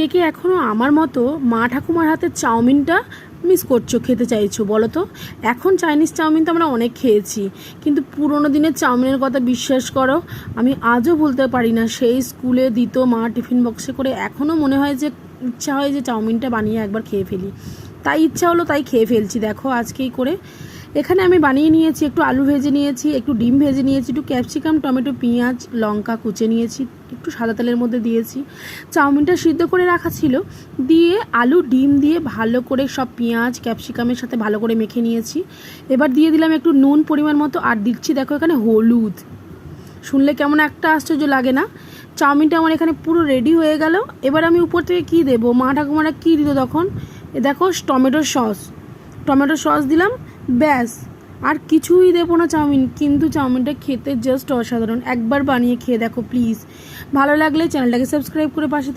কে কে এখনও আমার মতো মা ঠাকুমার হাতের চাউমিনটা মিস করছো, খেতে চাইছো বলো তো? এখন চাইনিজ চাউমিন তো আমরা অনেক খেয়েছি, কিন্তু পুরোনো দিনের চাউমিনের কথা বিশ্বাস করো আমি আজও ভুলতে পারি না। সেই স্কুলে দিত মা টিফিন বক্সে করে, এখনও মনে হয় যে ইচ্ছা হয় যে চাউমিনটা বানিয়ে একবার খেয়ে ফেলি। তাই ইচ্ছা হলো, তাই খেয়ে ফেলছি। দেখো আজকেই করে এখানে আমি বানিয়ে নিয়েছি, একটু আলু ভেজে নিয়েছি, একটু ডিম ভেজে নিয়েছি, একটু ক্যাপসিকাম, টমেটো, পেঁয়াজ, লঙ্কা কুচে নিয়েছি, একটু সাদা তেলের মধ্যে দিয়েছি। চাউমিনটা সিদ্ধ করে রাখা ছিল, দিয়ে আলু ডিম দিয়ে ভালো করে সব পেঁয়াজ ক্যাপসিকামের সাথে ভালো করে মেখে নিয়েছি। এবার দিয়ে দিলাম একটু নুন পরিমাণ মতো, আর দিচ্ছি দেখো এখানে হলুদ। শুনলে কেমন একটা আশ্চর্য লাগে না? চাউমিনটা আমার এখানে পুরো রেডি হয়ে গেল। এবার আমি উপর থেকে কী দেবো, মা ঠাকুমারা কী দিত তখন, দেখো টমেটো সস দিলাম, ব্যাস। আর কিছুই দেবো না চাউমিন, কিন্তু চাউমিনটা খেতে জাস্ট অসাধারণ। একবার বানিয়ে খেয়ে দেখো প্লিজ। ভালো লাগলে চ্যানেলটাকে সাবস্ক্রাইব করে পাশে